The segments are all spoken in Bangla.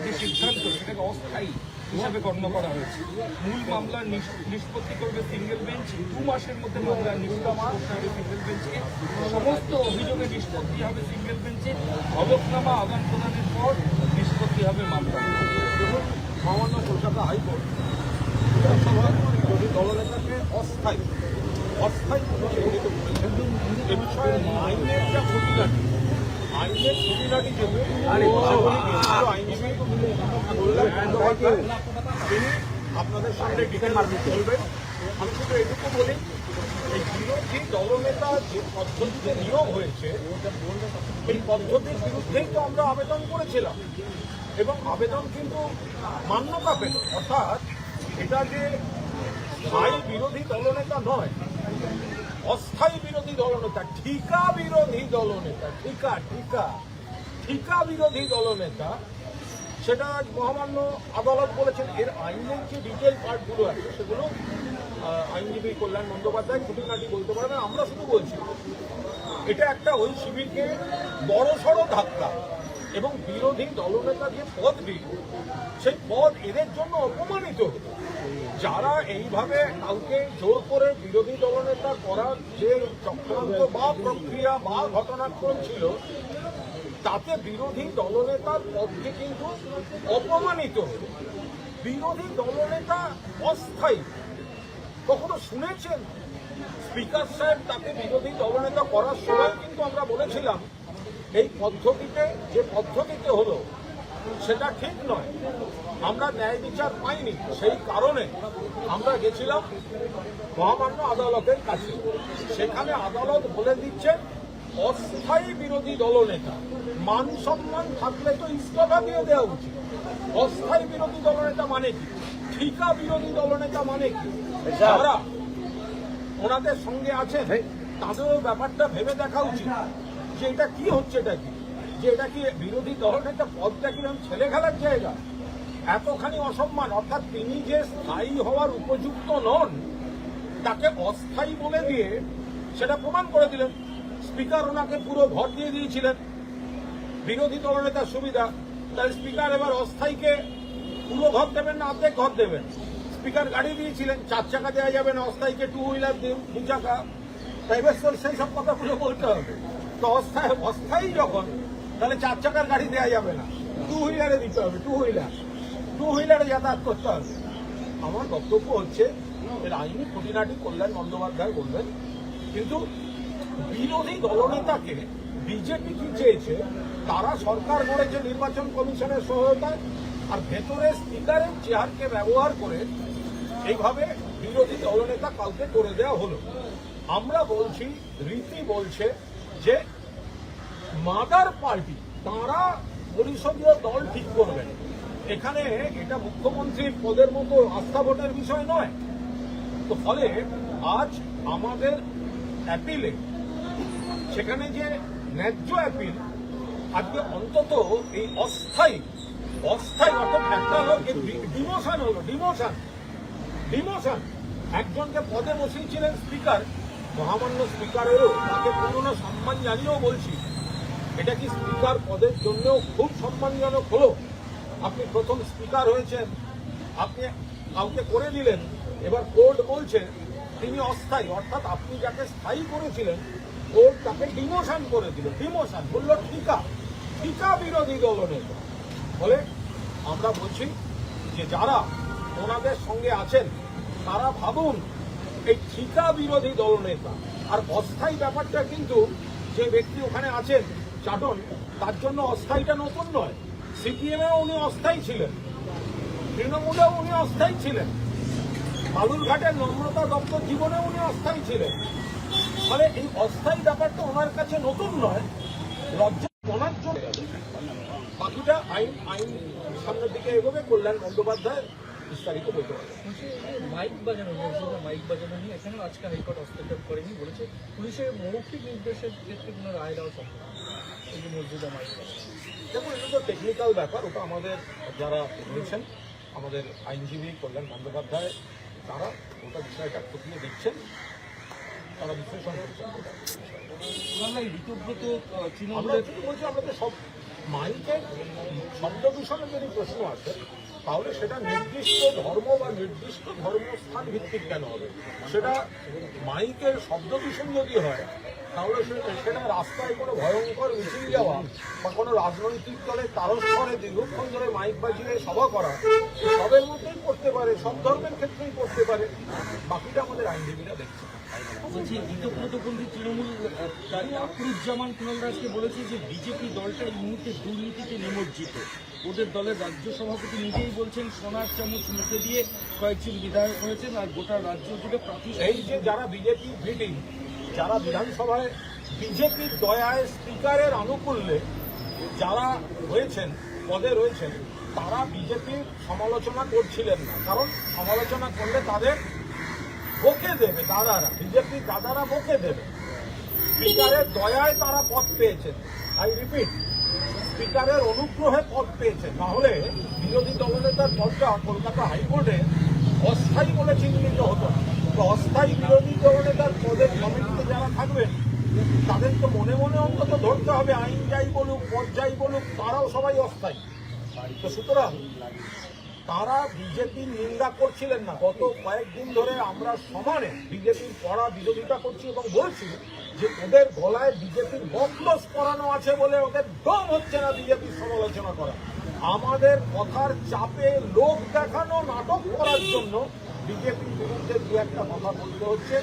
যে সিদ্ধান্ত সেটাকে অস্থায়ী হিসাবে গণ্য করা হয়েছে। মূল মামলার নিষ্পত্তি করবে সিঙ্গেল বেঞ্চ, 2 মাসের মধ্যে মামলার নিষ্পত্তি করতে হবে সিঙ্গেল বেঞ্চকে, সমস্ত অভিযোগের নিষ্পত্তি হবে সিঙ্গেল বেঞ্চে, হলফনামা আদান প্রদানের পর নিষ্পত্তি হবে মামলা। দেখুন, মহামান্য কলকাতা হাইকোর্ট বিধানসভার বিরোধী দলনেতাকে অস্থায়ী চিহ্নিত করেছেন। এ বিষয়ে আইনের যা খুঁটিনাটি, আইনের খুঁটিনাটি যেগুলি আইনজীবী কল্যাণ বন্দ্যোপাধ্যায় তিনি আপনাদের সামনে ডিটেল বলবেন। আমি শুধু এটুকু বলি, এই বিরোধী দলনেতা যে পদ্ধতিতে নিয়োগ হয়েছে এই পদ্ধতির বিরুদ্ধেই তো আমরা আবেদন করেছিলাম এবং আবেদন কিন্তু মান্যতা পেল। অর্থাৎ এটা যে স্থায়ী বিরোধী দলনেতা নয়, অস্থায়ী বিরোধী দলনেতা, ঠিকা বিরোধী দলনেতা, ঠিকা বিরোধী দলনেতা, সেটা মহামান্য আদালত বলেছেন। এর আইনের যে ডিটেল পার্টগুলো আছে সেগুলো আইনজীবী কল্যাণ বন্দ্যোপাধ্যায় খুঁটিনাটি বলতে পারবেন। আমরা শুধু বলছি এটা একটা ওই শিবিরকে বড়সড় ধাক্কা এবং বিরোধী দলনেতা যে পদটি সেই পদ এদের জন্য অপমানিত। যারা এইভাবে কাউকে জোর করে বিরোধী দলনেতা করার যে চক্রান্ত বা প্রক্রিয়া বা ঘটনাক্রম ছিল তাতে বিরোধী দলনেতার পদটি কিন্তু অপমানিত। বিরোধী দলনেতা অস্থায়ী কখনো শুনেছেন? স্পিকার সাহেব তাকে বিরোধী দলনেতা করার সময় কিন্তু আমরা বলেছিলাম এই পদ্ধতিতে যে পদ্ধতিতে হলো সেটা ঠিক নয়, আমরা ন্যায় বিচার পাইনি। সেই কারণে আমরা গেছিলাম মহামান্য আদালতের কাছে। সেখানে আদালত বলে দিচ্ছেন অস্থায়ী বিরোধী দলনেতা, মান সম্মান থাকলে তো ইস্তফা দিয়ে দেওয়া উচিত। অস্থায়ী বিরোধী দলনেতা মানে কি? ঠিকা বিরোধী দলনেতা মানে কি? যারা ওনাদের সঙ্গে আছেন তাদেরও ব্যাপারটা ভেবে দেখা উচিত যে এটা কি হচ্ছে, এটা কি, যে এটা কি বিরোধী দলনেতা পদটা কিরকম ছেলে খেলার জায়গা? এতখানি অসম্মান। অর্থাৎ তিনি যে স্থায়ী হওয়ার উপযুক্ত নন তাকে অস্থায়ী বলে দিয়ে সেটা প্রমাণ করে দিলেন। স্পিকার ওনাকে পুরো ঘর দিয়ে দিয়েছিলেন, বিরোধী দলনেতার সুবিধা। তাই স্পিকার এবার অস্থায়ীকে পুরো ঘর দেবেন না অর্ধেক ঘর দেবেন? স্পিকার গাড়ি দিয়েছিলেন, 4 চাকা দেওয়া যাবে না, অস্থায়ীকে 2 হুইলার দিন, 2 চাকা। তাই বেশ সেই সব কথাগুলো বলতে হবে। তো অস্থায়ী যখন, তাহলে 4 চাকার গাড়ি দেওয়া যাবে না, 2 হুইলারে দিতে হবে, 2 হুইলারে যাতায়াত করতে হবে। আমার বক্তব্য হচ্ছে এর আইনি খুঁটিনাটি কল্যাণ বন্দ্যোপাধ্যায় বলবেন, কিন্তু বিরোধী দলনেতাকে বিজেপি কি চেয়েছে? তারা সরকার গড়েছে নির্বাচন কমিশনের সহায়তায়, আর ভেতরে স্পিকারের চেয়ারকে ব্যবহার করে এইভাবে বিরোধী দলনেতা কাউকে করে দেওয়া হলো। আমরা বলছি, রীতি বলছে যে মাদার পার্টি তারা পরিষদীয় দল ঠিক করবেন। এখানে এটা মুখ্যমন্ত্রীর পদের মতো আস্থা ভোটের বিষয় নয়। তো ফলে আজ আমাদের অ্যাপিলে, সেখানে যে ন্যায্য অ্যাপিল, আজকে অন্তত এই অস্থায়ী অর্থাৎ একটা ডিমোশন হলো, ডিমোশন। একজনকে পদে বসিয়েছিলেন স্পিকার, মহামান্য স্পিকারেরও তাকে পূর্ণ সম্মান জানিয়েও বলছি, এটা কি স্পিকার পদের জন্যও খুব সম্মানজনক হলো? আপনি প্রথম স্পিকার হয়েছেন, আপনি কাউকে করে দিলেন, এবার কোর্ট বলছে তিনি অস্থায়ী। অর্থাৎ আপনি যাকে স্থায়ী করেছিলেন কোর্ট তাকে ডিমোশন করে দিল। ডিমোশন বললো ঠিকা বিরোধী দলনেতা। ফলে আমরা বলছি যে যারা ওনাদের সঙ্গে আছেন তারা ভাবুন এই ঠিকা বিরোধী দলনেতা আর অস্থায়ী ব্যাপারটা কিন্তু যে ব্যক্তি ওখানে আছেন চাটন, তার জন্য অস্থায়ীটা নতুন নয়। সিপিএমেও উনি অস্থায়ী ছিলেন, তৃণমূলেও উনি অস্থায়ী ছিলেন, বালুরঘাটের নম্রতা দপ্তর জীবনে উনি অস্থায়ী ছিলেন। ফলে এই অস্থায়ী ব্যাপারটা ওনার কাছে নতুন নয়, লজ্জা ওনার জন্য। বাকিটা আইন সামনের দিকে এগোবে, কল্যাণ বন্দ্যোপাধ্যায় বিস্তারিত বলতে পারে। মাইক বাজানো নিয়ে এখানেও আজকে হাইকোর্ট হস্তক্ষেপ করেনি, বলেছে পুলিশের মৌখিক নির্দেশের ক্ষেত্রে কোনো রায় দেওয়া সম্ভব। এই যে মসজিদে মাইক বাজানো, দেখুন এটা তো টেকনিক্যাল ব্যাপার, ওটা আমাদের যারা রয়েছেন আমাদের আইনজীবী কল্যাণ বন্দ্যোপাধ্যায় তারা ওটা বিষয়টা খতিয়ে দেখছেন, তারা বিশ্লেষণ করছেন। আমরা শুধু বলছি আমরা তো সব মাইকের শব্দগুলো দূষণের যদি প্রশ্ন আসে তাহলে সেটা নির্দিষ্ট ধর্ম বা নির্দিষ্ট ধর্মস্থান ভিত্তিক কেন হবে? সেটা মাইকের শব্দ দূষণ যদি হয় তাহলে সেটা রাস্তায় কোনো ভয়ঙ্কর মিছিল যাওয়া বা কোনো রাজনৈতিক দলের তারস্বরে দীর্ঘক্ষণ ধরে মাইক বাজিয়ে সভা করা সবের মধ্যেই করতে পারে, সব ধর্মের ক্ষেত্রেই করতে পারে। বাকিটা আমাদের আইনজীবীরা দেখছে। বলছি ইতপ্রতপন্থী তৃণমূল আফরুজ্জামান কুণালদাসকে বলেছে যে বিজেপি দলটা এই মুহূর্তে দুর্নীতিতে নিমজ্জিত। ওদের দলের রাজ্য সভাপতি নিজেই বলছেন সোনার চামচ মুখে দিয়ে কয়েকজন বিধায়ক হয়েছেন আর গোটা রাজ্য জুড়ে এই যে যারা বিজেপি ভিডিং, যারা বিধানসভায় বিজেপির দয়ায় স্পিকারের আনুকূল্যে যারা হয়েছেন, পদে রয়েছেন, তারা বিজেপির সমালোচনা করছিলেন না, কারণ সমালোচনা করলে তাদের বকে দেবে দাদারা, বিজেপির দাদারা বকে দেবে। স্পিকারের দয়ায় তারা পদ পেয়েছেন, আই রিপিট, স্পিকারের অনুগ্রহে পদ পেয়েছেন, না হলে বিরোধী দলনেতার পদটা কলকাতা হাইকোর্টে অস্থায়ী বলে চিহ্নিত হতো না। তো অস্থায়ী বিরোধী দলনেতার পদের কমিটিতে যারা থাকবেন তাদের তো মনে মনে অন্তত ধরতে হবে আইন যাই বলুক, পদ যাই বলুক, তারাও সবাই অস্থায়ী। তো সুতরাং তারা বিজেপির নিন্দা করছিলেন না। গত কয়েকদিন ধরে আমরা সমানে বিজেপির কড়া বিরোধিতা করছি এবং বলছি যে ওদের গলায় বিজেপির বকলস পরানো আছে বলে ওদের দম হচ্ছে না বিজেপির সমালোচনা করা। আমাদের কথার চাপে লোক দেখানো নাটক করার জন্য বিজেপির বিরুদ্ধে দু একটা কথা বলতে হচ্ছে।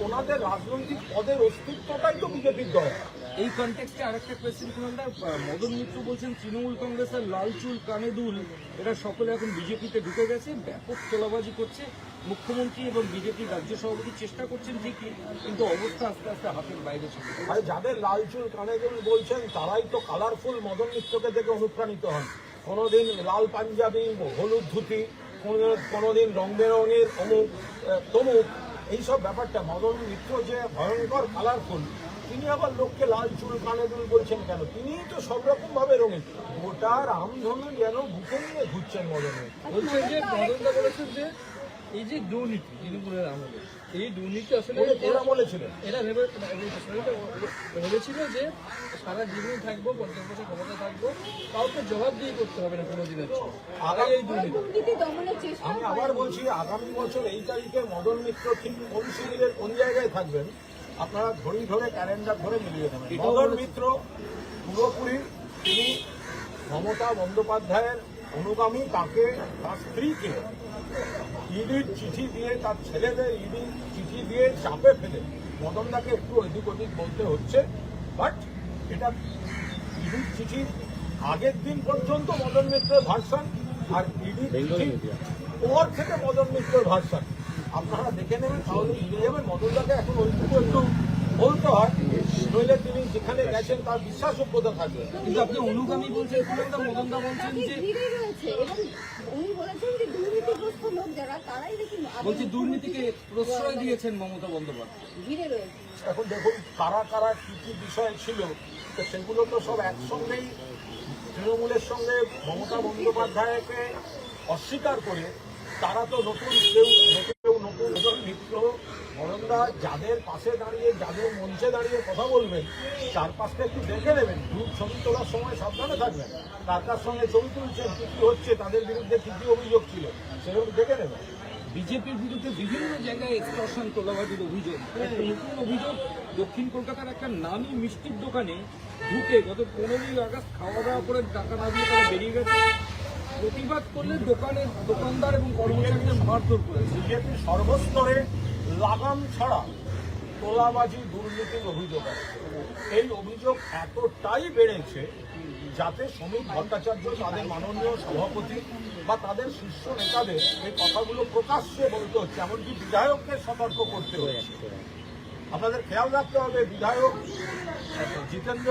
ওনাদের রাজনৈতিক পদের অস্তিত্বটাই তো বিজেপির দল। এই কনটেক্সটে আরেকটা কোয়েশ্চেন কুণালদা, মদন মিত্র বলছেন তৃণমূল কংগ্রেসের লাল চুল কানে দুল এরা সকলে এখন বিজেপিতে ঢুকে গেছে, ব্যাপক তোলাবাজি করছে। মুখ্যমন্ত্রী এবং বিজেপি রাজ্য সভাপতি চেষ্টা করছেন ঠিকই, কিন্তু অবস্থা আস্তে আস্তে হাতের বাইরে চলে যাচ্ছে। আর যাদের লাল চুল কানে দুল বলছেন তারাই তো কালারফুল মদন মিত্রকে দেখে অনুপ্রাণিত হন। কোনোদিন লাল পাঞ্জাবি, হলুদ ধুতি, কোনোদিন রং বেরঙের অমুক তমুক, এইসব ব্যাপারটা। মদন মিত্র যে ভয়ঙ্কর কালারফুল, তিনি আবার লোককে লাল চুল কানে দুল বলছেন কেন? তিনিই তো সব রকম ভাবে রঙিন। গোটা রামধনু যেন বুকে নিয়ে ঘুরছেন মদন মিত্র। বলছে যে মদনদা বলেছেন যে এই যে দুর্নীতি তৃণমূলের আমলে, এই দুর্নীতি আসলে এরা বলেছিলেন, এরা ভেবেছিল যে সারা জীবন থাকবো, 50 বছর ক্ষমতা থাকবো, কাউকে জবাবদিহি করতে হবে না কোনোদিনের জন্য। এই দুর্নীতি আমি আবার বলছি, আগামী বছর এই তারিখে মদন মিত্র ঠিক কোন শিবিরের কোন জায়গায় থাকবেন আপনারা ঘড়ি ধরে ক্যালেন্ডার ধরে মিলিয়ে দেবেন। মদন মিত্র পুরোপুরি তিনি মমতা বন্দ্যোপাধ্যায়ের অনুগামী। তাকে, তার স্ত্রীকে ইডির চিঠি দিয়ে, তার ছেলেদের ইডির চিঠি দিয়ে চাপে ফেলে মদনদাকে একটু এদিক ওদিক বলতে হচ্ছে। বাট এটা ইডির চিঠির আগের দিন পর্যন্ত মদন মিত্রের ভার্সন, আর ইডির চিঠির পর থেকে মদন মিত্রের ভার্সন আপনারা দেখে নেবেন, তাহলে ইডি যাবেন। মদনদাকে এখন ওইটুকু একটু বলতে হয়, নইলে তিনি যেখানে গেছেন তার বিশ্বাসযোগ্যতা থাকবে। কিন্তু আপনি অনুগামী বলছেন, মদনদা বলছেন যে বলছি দুর্নীতিকে প্রশ্রয় দিয়েছেন মমতা বন্দ্যোপাধ্যায়। এখন দেখুন কারা কারা কি কি বিষয় ছিল, তো সেগুলো তো সব একসঙ্গেই তৃণমূলের সঙ্গে মমতা বন্দ্যোপাধ্যায়কে অস্বীকার করে তারা তো নতুন মিত্র মদনদা যাদের পাশে দাঁড়িয়ে, যাদের মঞ্চে দাঁড়িয়ে কথা বলবেন, চারপাশটা একটু দেখে নেবেন। গ্রুপ ছবি তোলার সময় সাবধানে থাকবেন, কার কার সঙ্গে ছবি তুলছেন, কি কি হচ্ছে, তাদের বিরুদ্ধে কি কি অভিযোগ ছিল সেগুলো দেখে নেবেন। বিজেপির বিরুদ্ধে বিভিন্ন জায়গায় এক্সটর্শন তোলাবাজির অভিযোগ। একটা নতুন অভিযোগ, দক্ষিণ কলকাতার একটা নামী মিষ্টির দোকানে ঢুকে গত 15ই আগস্ট খাওয়া দাওয়া করে টাকা না দিয়ে তারা বেরিয়ে গেছে। প্রতিবাদ করলে দোকানের দোকানদার এবং কর্মচারীদের মারধর করেছে। বিজেপির সর্বস্তরে লাগাম ছাড়া তোলাবাজি দুর্নীতির অভিযোগ আছে। এই অভিযোগ এতটাই বেড়েছে যাতে শ্রমিক ভট্টাচার্য, তাদের মাননীয় সভাপতি বা তাদের শীর্ষ নেতাদের এই কথাগুলো প্রকাশ্যে বলতে হচ্ছে, এমনকি বিধায়ককে সতর্ক করতে হয়েছে। আপনাদের খেয়াল রাখতে হবে, বিধায়ক জিতেন্দ্র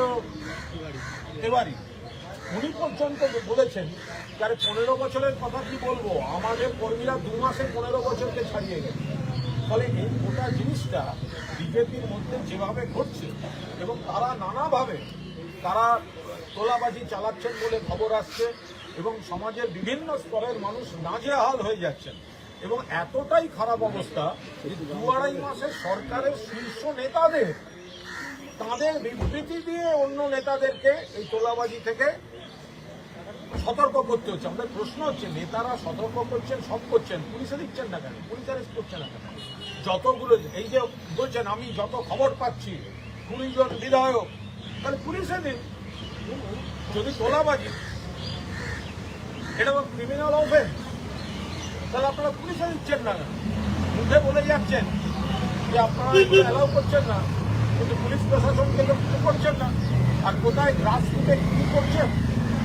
তিওয়ারি উনি পর্যন্ত বলেছেন, যারা 15 বছরের কথা কি বলবো, আমাদের কর্মীরা 2 মাসে 15 বছরকে ছাড়িয়ে গেছে। ফলে এই গোটা জিনিসটা বিজেপির মধ্যে যেভাবে ঘটছে এবং তারা নানাভাবে তারা তোলাবাজি চালাচ্ছেন বলে খবর আসছে এবং সমাজের বিভিন্ন স্তরের মানুষ নাজেহাল হয়ে যাচ্ছেন এবং এতটাই খারাপ অবস্থা যে 2-2.5 মাসে সরকারের শীর্ষ নেতাদের তাদের বিবৃতি দিয়ে অন্য নেতাদেরকে এই তোলাবাজি থেকে সতর্ক করতে হচ্ছে। আমাদের প্রশ্ন হচ্ছে, নেতারা সতর্ক করছেন, সব করছেন, পুলিশে দিচ্ছেন না কেন? পুলিশ অ্যারেস্ট করছে না কেন? যতগুলো এই যে বলছেন আমি যত খবর পাচ্ছি 20 জন বিধায়ক, তাহলে পুলিশে দিন। যদি তোলাবাজি এটা তো ক্রিমিনাল অফেন্স, তাহলে আপনারা পুলিশে দিচ্ছেন না কেন? মুখে বলে যাচ্ছেন যে আপনারা অ্যালাউ করছেন না, কিন্তু পুলিশ প্রশাসনকে তো কিছু করছেন না। আর কোথায় গ্রাসরুটে কি করছেন?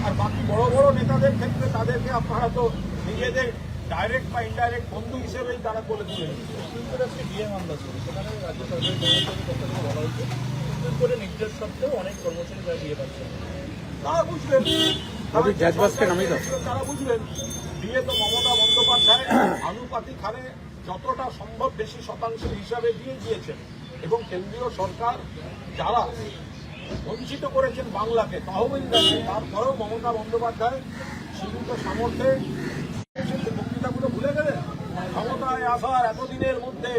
আর বাকি বড় বড় নেতাদের ক্ষেত্রে তাদেরকে আপনারা তো নিজেদের ডাইরেক্ট বা ইনডাইরেক্ট বন্ধু হিসেবেই তারা করে তুলে নিচ্ছেন। সুপ্রিম কোর্টে আজকে ডিএ মামলা ছিল, সেখানে রাজ্য সরকারের কর্মচারীর পক্ষ থেকে বলা হয়েছে সুপ্রিম কোর্টের নির্দেশ সত্ত্বেও অনেক কর্মচারী তারা ডিএ পাচ্ছেন। তারা বুঝলেন, তারা বুঝলেন ডিএ তো মমতা বন্দ্যোপাধ্যায় আনুপাতিক হারে যতটা সম্ভব বেশি শতাংশের হিসাবে দিয়ে দিয়েছেন, এবং কেন্দ্রীয় সরকার যারা বঞ্চিত করেছেন বাংলাকে তহবিল দেন, তারপরেও মমতা বন্দ্যোপাধ্যায় সীমিত সামর্থ্যে বক্তৃতাগুলো ভুলে গেলেন। ক্ষমতায় আসার এতদিনের মধ্যে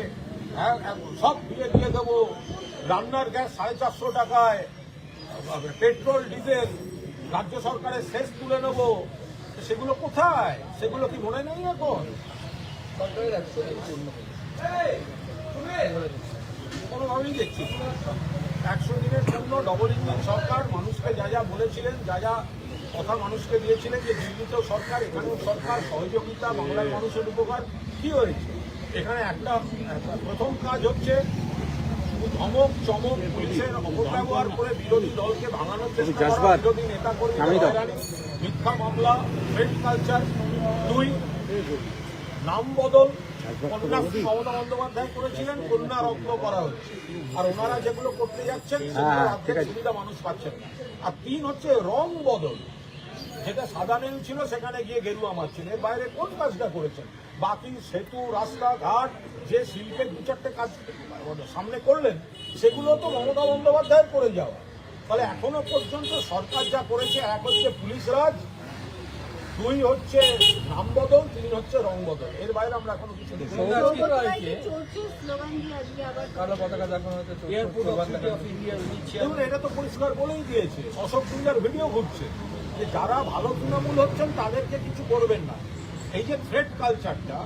সব দিয়ে দেবো, রান্নার গ্যাস 450 টাকায়, পেট্রোল ডিজেল রাজ্য সরকারের শেষ তুলে নেব। সেগুলো কোথায়? সেগুলো কি মনে নেই এখন? সরকারের 100 দিন পূর্ণ হয়েছে। কোনোভাবেই দেখছি 100 দিনের জন্য ডবল ইঞ্জিন সরকার মানুষকে যা যা বলেছিলেন, যা যা কথা মানুষকে দিয়েছিলেন যে দিল্লিতেও সরকার, এখানেও সরকার, সহযোগিতা, বাংলার মানুষের উপকার, কি হয়েছে? এখানে একটা প্রথম কাজ হচ্ছে ধমক চমক, পুলিশের অপব্যবহার করে বিরোধী দলকে ভাঙানোর চেষ্টা করা, বিরোধী নেতা কর্মী মিথ্যা মামলা, ফ্রেড কালচার। 2, নাম বদল। কন্যাশ্রী মমতা বন্দ্যোপাধ্যায় করেছিলেন, কন্যা রত্ন করা হচ্ছে, আর ওনারা যেগুলো করতে যাচ্ছেন সেগুলো অর্ধেক সুবিধা মানুষ পাচ্ছেন না। আর 3 হচ্ছে রং বদল, যেটা সাদা নীল ছিল সেখানে গিয়ে গেরুয়া মারছেন। এর বাইরে কোন কাজটা করেছেন? বাকি সেতু, রাস্তাঘাট, যে শিল্পের 2-4টে কাজ সামনে করলেন, সেগুলো তো মমতা বন্দ্যোপাধ্যায় করে যাওয়া। তাহলে এখনো পর্যন্ত সরকার যা করেছে, 1 হচ্ছে পুলিশ রাজ, 2 হচ্ছে নাম বদল, 3 হচ্ছে রং বদল। এর বাইরে আমরা এখনো কিছু দেখি না। কালো পতাকা দেখানো হচ্ছে, দেখুন, এটা তো পরিষ্কার বলেই দিয়েছে। অশোক সিংহার ভিডিও ঘুরছে যে যারা ভালো তৃণমূল হচ্ছেন তাদেরকে কিছু করবেন না। এই যে থ্রেড কালচারটা,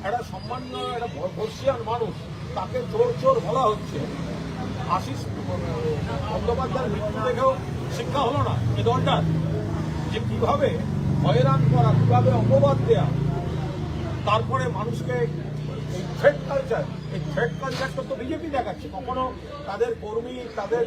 একটা সম্মান্য একটা বর্ষিয়ান মানুষ, তাকে চোর চোর বলা হচ্ছে। আশিস বন্দ্যোপাধ্যায়ের মৃত্যু দেখেও শিক্ষা হলো না এই দলটার, যে কিভাবে হয়রান করা, কিভাবে অপবাদ দেয়া, তারপরে মানুষকে এই থ্রেড কালচার, এই থ্রেড কালচারটা তো বিজেপি দেখাচ্ছে। কখনো তাদের কর্মী, তাদের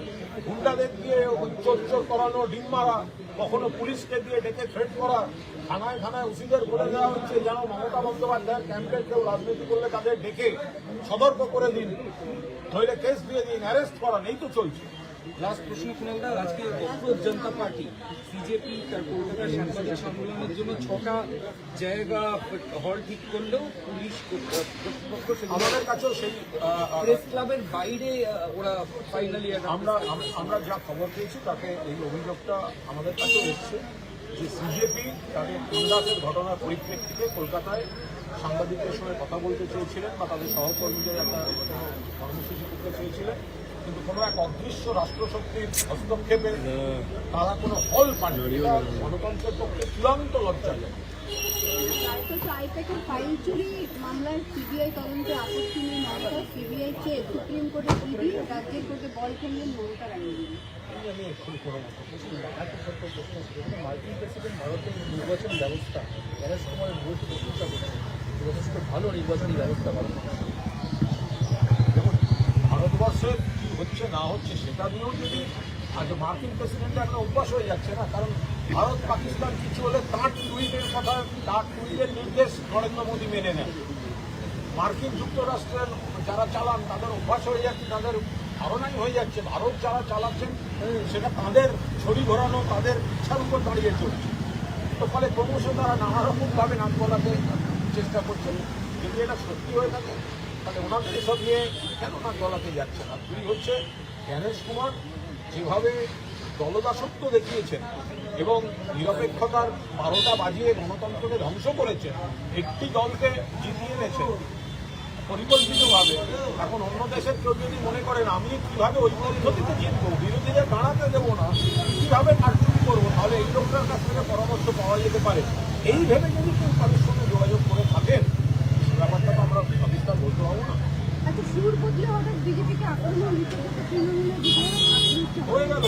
গুন্ডাদের দিয়ে চোর চোর করানো, ডিম মারা, কখনো পুলিশকে দিয়ে ডেকে থ্রেড করা, থানায় থানায় ওসিদের বলে দেওয়া হচ্ছে যেন মমতা বন্দ্যোপাধ্যায়ের ক্যাম্পের কেউ রাজনীতি করলে তাদের ডেকে সতর্ক করে দিন, নইলে কেস দিয়ে দিন, অ্যারেস্ট করান। এই তো চলছে। লাস্ট প্রশ্ন কুণালদা, আজকে অপ্রদ জনতা পার্টি বিজেপি তার কলকাতার সাংবাদিক সম্মেলনের জন্য 6টা জায়গা হল ঠিক করলেও পুলিশ কর্তৃপক্ষ আমাদের কাছেও সেই প্রেস ক্লাবের বাইরে ওরা ফাইনালি আমরা যা খবর পেয়েছি তাতে এই অভিযোগটা আমাদের কাছে এসছে যে সিজেপি তাদের ইন্দাসের ঘটনার পরিপ্রেক্ষিতে কলকাতায় সাংবাদিকদের সঙ্গে কথা বলতে চেয়েছিলেন বা তাদের সহকর্মীদের একটা কর্মসূচি করতে চেয়েছিলেন, কিন্তু কোনো এক অদৃশ্য রাষ্ট্রশক্তির হস্তক্ষেপে তারা কোনো ফল পায়নি। এটা গণতন্ত্রের পক্ষে চূড়ান্ত লজ্জাজনক। আইপ্যাকের ফাইল চুরি মামলার সিবিআই তদন্তে আপত্তি নিয়ে মমতা, সিবিআই চেয়ে সুপ্রিম কোর্টের ইডি, রাজ্যের কোর্টে বল খেললেন মমতা ব্যানার্জি। আমি একটু করে মার্কিন প্রেসিডেন্ট ভারতের নির্বাচন ব্যবস্থা গণেশ কুমারের বিরুদ্ধে প্রশংসা করছে, যথেষ্ট ভালো নির্বাচনী ব্যবস্থা পালন করছে। দেখুন, ভারতবর্ষের কি হচ্ছে না হচ্ছে সেটা নিয়েও যদি আজ মার্কিন প্রেসিডেন্টের একটা অভ্যাস হয়ে যাচ্ছে না, কারণ ভারত পাকিস্তান কিছু হলে তার টুইটের কথা, তার টুইটের নির্দেশ নরেন্দ্র মোদী মেনে নেন। মার্কিন যুক্তরাষ্ট্রের যারা চালান তাদের অভ্যাস হয়ে যাচ্ছে, তাদের ধারণাই হয়ে যাচ্ছে ভারত যারা চালাচ্ছেন সেটা তাদের ছড়ি ঘোরানো, তাদের ইচ্ছার উপর দাঁড়িয়ে চলছে। তো ফলে ক্রমশ তারা নানা রকমভাবে নাক গলাতে চেষ্টা করছেন। যদি এটা সত্যি হয়ে থাকে তাহলে ওনাদের এসব নিয়ে কেন নাক গলাতে যাচ্ছে না? 2 হচ্ছে জ্ঞানেশ কুমার যেভাবে দলদাসত্ব দেখিয়েছেন এবং নিরপেক্ষতার 12টা বাজিয়ে গণতন্ত্রকে ধ্বংস করেছেন, একটি দলকে জিতিয়ে এনেছেন পরিকল্পিতভাবে। এখন অন্য দেশের কেউ যদি মনে করেন আমি কিভাবে ওই পদ্ধতিতে জিতবো, বিরোধীদের দাঁড়াতে দেবো না, কিভাবে কারচুপি করবো তাহলে এই লোকটার কাছ থেকে পরামর্শ পাওয়া যেতে পারে, এই ভেবে যদি কেউ তাদের সঙ্গে যোগাযোগ করে থাকেন ব্যাপারটা তো আমরা সবিস্তার বলতে পারবো না। আচ্ছা, সুর বদলে হঠাৎ বিজেপিকে আক্রমণ রীতিমতো তৃণমূলের বিধায়ক হয়ে গেল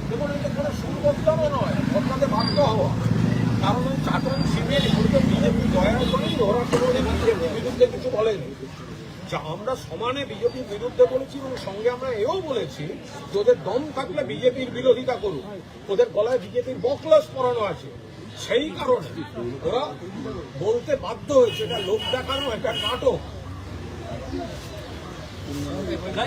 দেখুন, এটা কোনো সুর বদলানো নয়, বদলাতে বাধ্য হওয়া। কারণ ওই চাটন শিবির এগুলো বিজেপি জয়ের করেনি, ওরা কোনো বিজেপির বিরুদ্ধে কিছু বলেনি। যা আমরা সমানে বিজেপির বিরুদ্ধে বলেছি এবং সঙ্গে আমরা এও বলেছি যে ওদের দম থাকলে বিজেপির বিরোধিতা করুক, ওদের গলায় বিজেপির বকলস পরানো আছে, সেই কারণে ওরা বলতে বাধ্য হয়েছে। এটা লোক দেখানো, এটা নাটক।